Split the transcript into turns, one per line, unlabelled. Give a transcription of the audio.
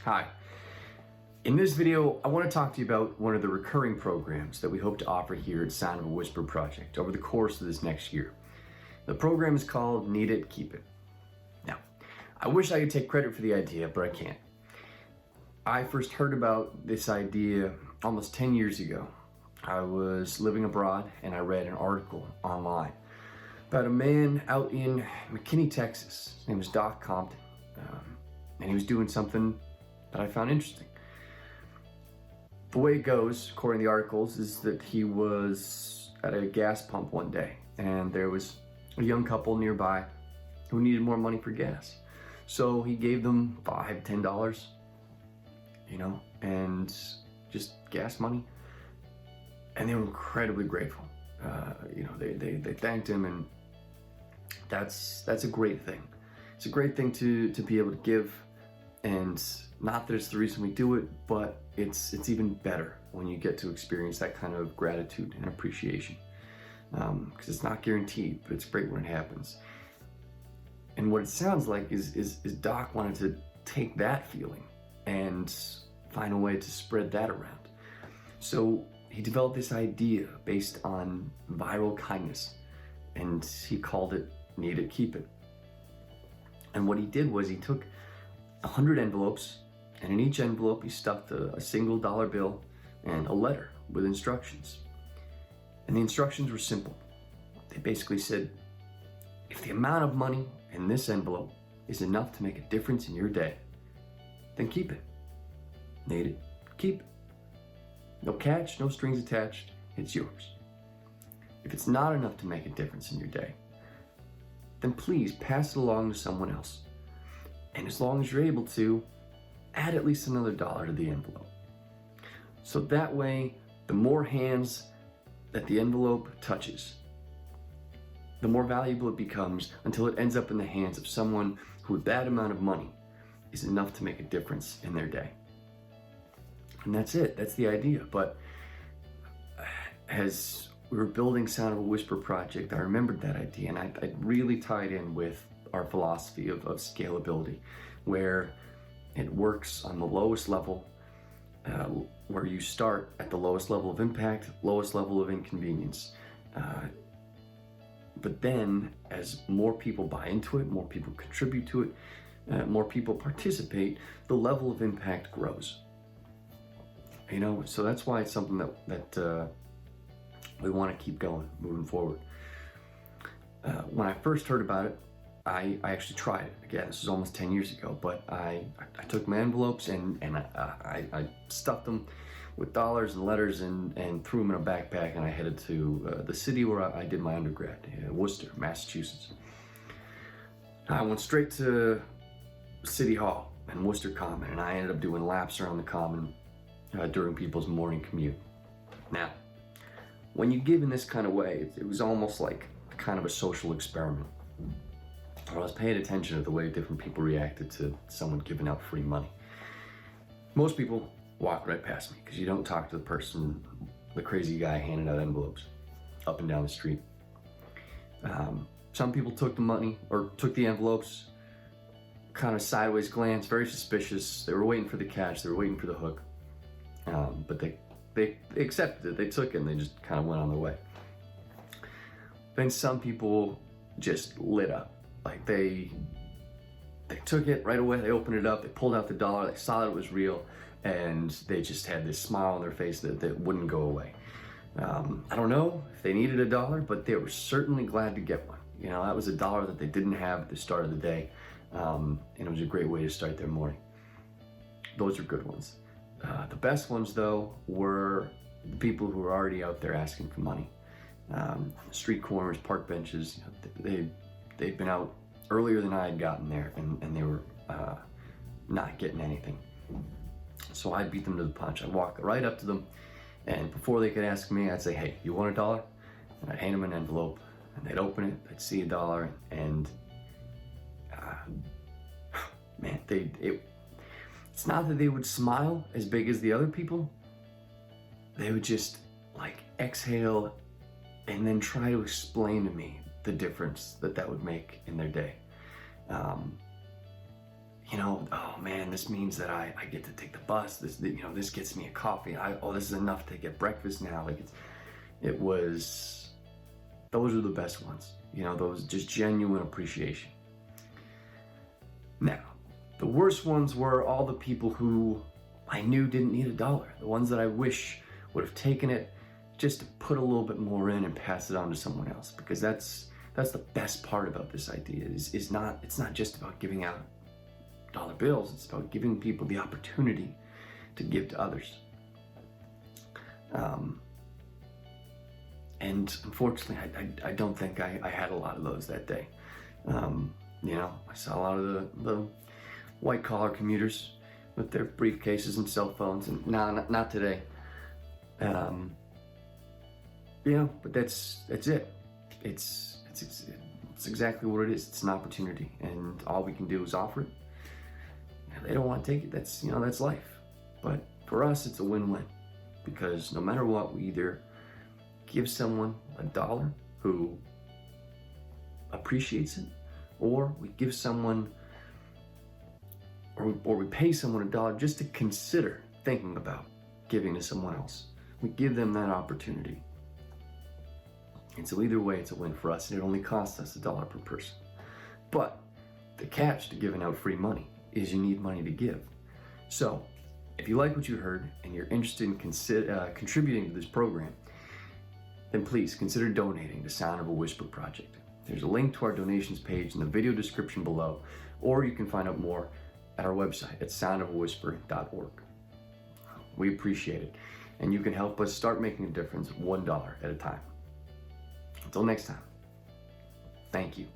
Hi. In this video, I want to talk to you about one of the recurring programs that we hope to offer here at Sound of a Whisper Project over the course of this next year. The program is called Need It, Keep It. Now, I wish I could take credit for the idea, but I can't. I first heard about this idea almost 10 years ago. I was living abroad and I read an article online about a man out in McKinney, Texas. His name was Doc Compton, and he was doing something that I found interesting. The way it goes, according to the articles, is that he was at a gas pump one day and there was a young couple nearby who needed more money for gas. So he gave them $5, $10, and just gas money. And they were incredibly grateful. They thanked him, and that's a great thing. It's a great thing to be able to give, and not that it's the reason we do it, but it's even better when you get to experience that kind of gratitude and appreciation. Because it's not guaranteed, but it's great when it happens. And what it sounds like is Doc wanted to take that feeling and find a way to spread that around. So he developed this idea based on viral kindness, and he called it Need It, Keep It. And what he did was he took 100 envelopes, and in each envelope he stuffed a single dollar bill and a letter with instructions. And the instructions were simple. They basically said, if the amount of money in this envelope is enough to make a difference in your day, then keep it. Need it, keep it. No catch, no strings attached, it's yours. If it's not enough to make a difference in your day, then please pass it along to someone else. And as long as you're able to, add at least another dollar to the envelope. So that way, the more hands that the envelope touches, the more valuable it becomes until it ends up in the hands of someone who that amount of money is enough to make a difference in their day. And that's it, that's the idea. But as we were building Sound of a Whisper project, I remembered that idea, and I really tied in with our philosophy of scalability, where it works on the lowest level, where you start at the lowest level of impact, lowest level of inconvenience. But then as more people buy into it, more people contribute to it, more people participate, the level of impact grows. So that's why it's something that we want to keep going, moving forward. When I first heard about it, I actually tried it. Again, this was almost 10 years ago, but I took my envelopes and I stuffed them with dollars and letters and threw them in a backpack, and I headed to the city where I did my undergrad, Worcester, Massachusetts. I went straight to City Hall and Worcester Common, and I ended up doing laps around the Common during people's morning commute. Now, when you give in this kind of way, it was almost like kind of a social experiment. I was paying attention to the way different people reacted to someone giving out free money. Most people walk right past me because you don't talk to the person, the crazy guy handing out envelopes up and down the street. Some people took the money or took the envelopes, kind of sideways glance, very suspicious. They were waiting for the catch, they were waiting for the hook. But they accepted it, they took it, and they just kind of went on their way. Then some people just lit up. Like they took it right away, they opened it up, they pulled out the dollar, they saw that it was real, and they just had this smile on their face that wouldn't go away. I don't know if they needed a dollar, but they were certainly glad to get one. That was a dollar that they didn't have at the start of the day, and it was a great way to start their morning. Those are good ones. The best ones, though, were the people who were already out there asking for money. Street corners, park benches, they'd been out earlier than I had gotten there, and they were not getting anything. So I'd beat them to the punch. I'd walk right up to them, and before they could ask me, I'd say, "Hey, you want a dollar?" And I'd hand them an envelope, and they'd open it, they'd see a dollar, and man, it's not that they would smile as big as the other people. They would just exhale and then try to explain to me the difference that would make in their day. Oh man, this means that I get to take the bus. This, you know, this gets me a coffee. This is enough to get breakfast now. Like those are the best ones. You know, those just genuine appreciation. Now, the worst ones were all the people who I knew didn't need $1. The ones that I wish would have taken it just to put a little bit more in and pass it on to someone else. Because that's the best part about this idea. It's not just about giving out dollar bills. It's about giving people the opportunity to give to others. And unfortunately, I don't think I had a lot of those that day. You know, I saw a lot of the white collar commuters with their briefcases and cell phones, and not today. You know, but that's it. It's exactly what it is. It's an opportunity, and all we can do is offer it. If they don't want to take it, that's life. But for us, it's a win-win, because no matter what, we either give someone $1 who appreciates it, or we give someone, or we pay someone $1 just to consider thinking about giving to someone else. We give them that opportunity. And so either way, it's a win for us, and it only costs us $1 per person. But the catch to giving out free money is you need money to give. So if you like what you heard and you're interested in contributing to this program, then please consider donating to Sound of a Whisper Project. There's a link to our donations page in the video description below, or you can find out more at our website at soundofawhisper.org. We appreciate it, and you can help us start making a difference $1 at a time. Until next time, thank you.